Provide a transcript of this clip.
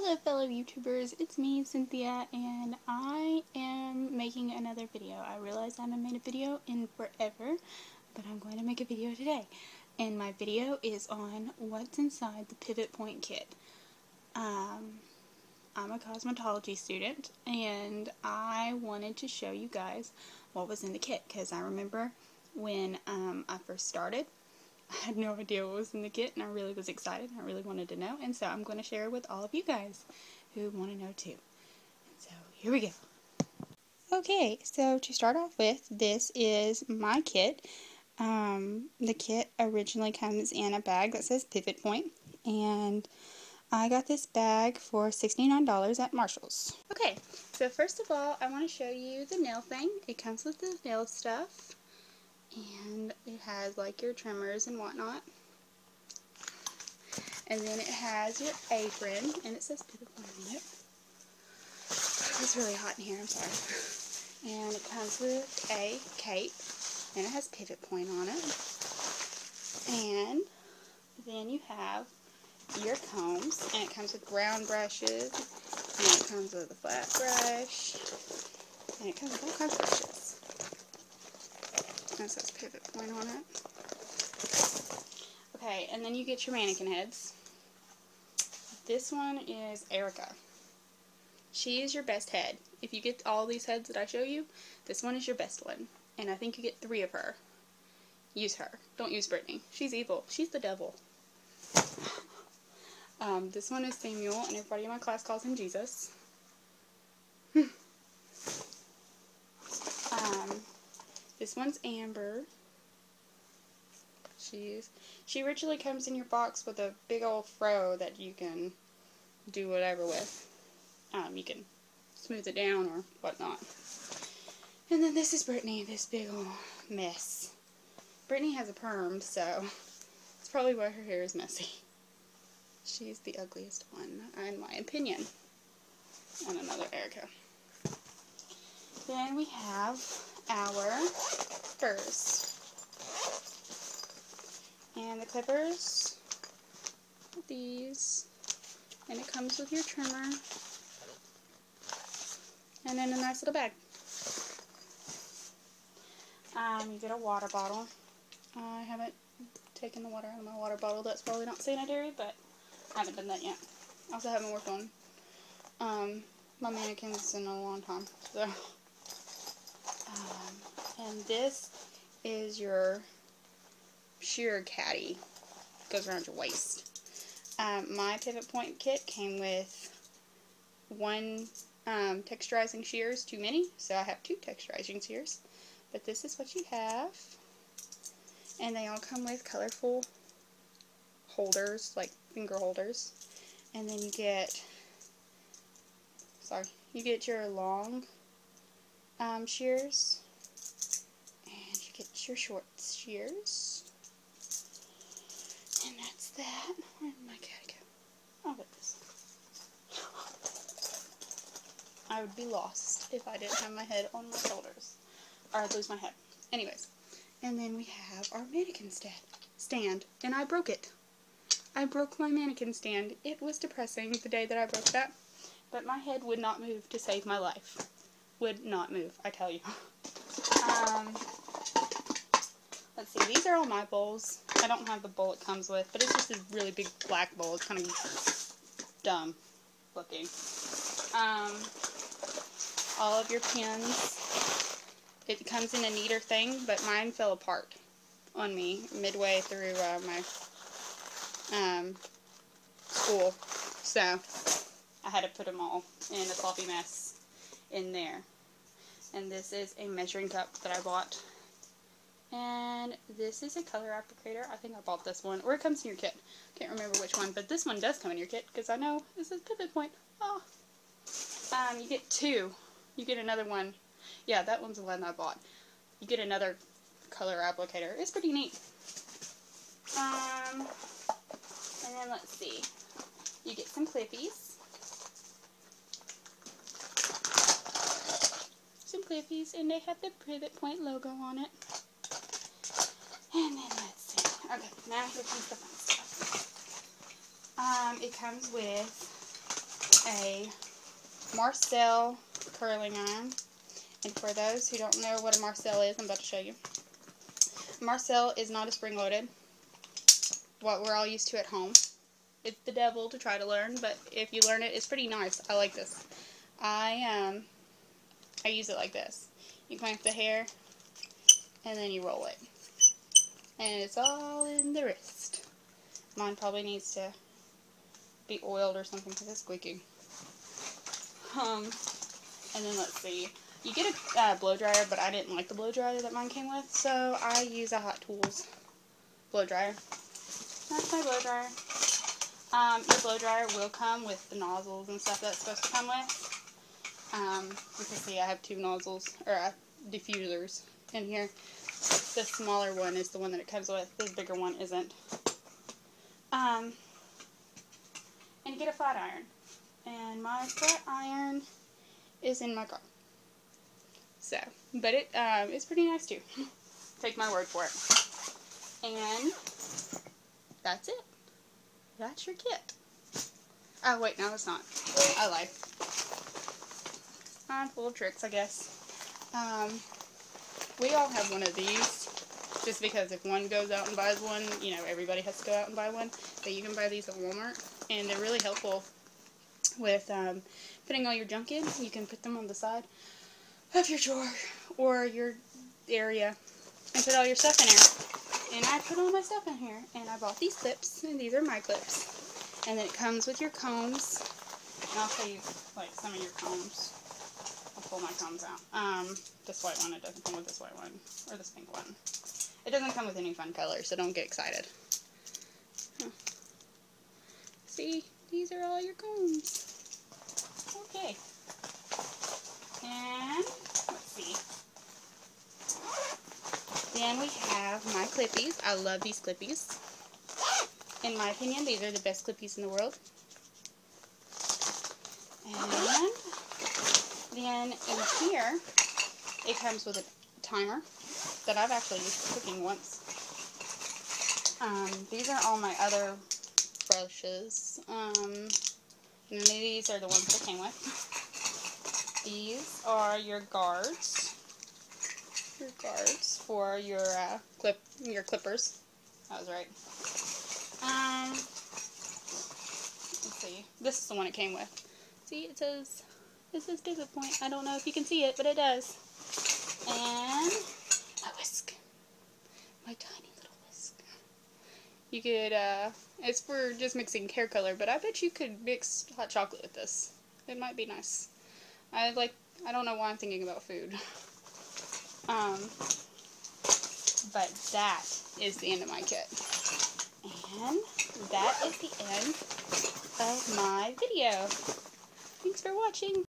Hello fellow YouTubers, it's me, Cynthia, and I am making another video. I realize I haven't made a video in forever, but I'm going to make a video today. And my video is on what's inside the Pivot Point kit. I'm a cosmetology student, and I wanted to show you guys what was in the kit, because I remember when I first started, I had no idea what was in the kit, and I really was excited. I really wanted to know, and so I'm going to share it with all of you guys who want to know too. And so here we go. Okay, so to start off with, this is my kit. The kit originally comes in a bag that says Pivot Point, and I got this bag for $69 at Marshall's. Okay, so first of all, I want to show you the nail thing. It comes with the nail stuff. And it has like your trimmers and whatnot. And then it has your apron, and it says Pivot Point on it. It's really hot in here, I'm sorry. And it comes with a cape, and it has Pivot Point on it. And then you have your combs, and it comes with round brushes, and it comes with a flat brush, and it comes with all kinds of brushes. It says Pivot Point on it. Okay, and then you get your mannequin heads. This one is Erica. She is your best head. If you get all these heads that I show you, this one is your best one. And I think you get 3 of her. Use her. Don't use Brittany. She's evil. She's the devil. This one is Samuel, and everybody in my class calls him Jesus. This one's Amber. She originally comes in your box with a big old fro that you can do whatever with. You can smooth it down or whatnot. And then this is Brittany, this big old mess. Brittany has a perm, so it's probably why her hair is messy. She's the ugliest one, in my opinion. And another Erica. Then we have our furs. And the clippers, these, and it comes with your trimmer, and then a nice little bag. You get a water bottle. I haven't taken the water out of my water bottle. That's probably not sanitary, but I haven't done that yet. I also haven't worked on my mannequins in a long time. So, and this is your shear caddy. Goes around your waist. My Pivot Point kit came with 1 texturizing shears too many, so I have 2 texturizing shears. But this is what you have, and they all come with colorful holders, like finger holders. And then you get, you get your long shears, and you get your short shears. And that's that. Where did my cat go? Oh, there it is. I would be lost if I didn't have my head on my shoulders. Or I'd lose my head. Anyways. And then we have our mannequin stand. And I broke it. I broke my mannequin stand. It was depressing the day that I broke that. But my head would not move to save my life. Would not move, I tell you. Let's see, these are all my bowls. I don't have the bowl it comes with, but it's just a really big black bowl. It's kind of dumb looking. All of your pins. It comes in a neater thing, but mine fell apart on me midway through my school. So I had to put them all in a sloppy mess in there. And this is a measuring cup that I bought. And this is a color applicator. I think I bought this one. Or it comes in your kit. Can't remember which one. But this one does come in your kit. Because I know this is Pivot Point. Oh. You get 2. You get another one. Yeah, that one's the one I bought. You get another color applicator. It's pretty neat. And then let's see. You get some clippies. Some clippies. And they have the Pivot Point logo on it. And then let's see. Okay, now here comes the fun stuff. It comes with a Marcel curling iron. And for those who don't know what a Marcel is, I'm about to show you. Marcel is not a spring-loaded, what we're all used to at home. It's the devil to try to learn, but if you learn it, it's pretty nice. I like this. I use it like this. You clamp the hair, and then you roll it. And it's all in the wrist. Mine probably needs to be oiled or something because it's squeaking. And then let's see. You get a blow dryer, but I didn't like the blow dryer that mine came with, so I use a Hot Tools blow dryer. That's my blow dryer. Your blow dryer will come with the nozzles and stuff that's supposed to come with. You can see I have two nozzles, or diffusers in here. The smaller one is the one that it comes with. This bigger one isn't. And you get a flat iron. And my flat iron is in my car. So, but it's pretty nice too. Take my word for it. And that's it. That's your kit. Oh wait, no it's not. I lied. I'm full of tricks, I guess. We all have one of these, just because if one goes out and buys one, you know, everybody has to go out and buy one. But you can buy these at Walmart, and they're really helpful with putting all your junk in. You can put them on the side of your drawer or your area and put all your stuff in there. And I put all my stuff in here, and I bought these clips, and these are my clips. And then it comes with your combs, and I'll show you like some of your combs. I'll pull my combs out. This white one, it doesn't come with this white one, or this pink one. It doesn't come with any fun colors, so don't get excited. See, these are all your combs. Okay. And, let's see. Then we have my Clippies. I love these Clippies. In my opinion, these are the best Clippies in the world. And then in here, it comes with a timer that I've actually used for cooking once. These are all my other brushes. And these are the ones that came with. These are your guards. Your guards for your clippers. That was right. Let's see. This is the one it came with. See, it says pivot point. I don't know if you can see it, but it does. And a whisk. My tiny little whisk. You could, it's for just mixing hair color, but I bet you could mix hot chocolate with this. It might be nice. I don't know why I'm thinking about food. But that is the end of my kit. And that is the end of my video. Thanks for watching.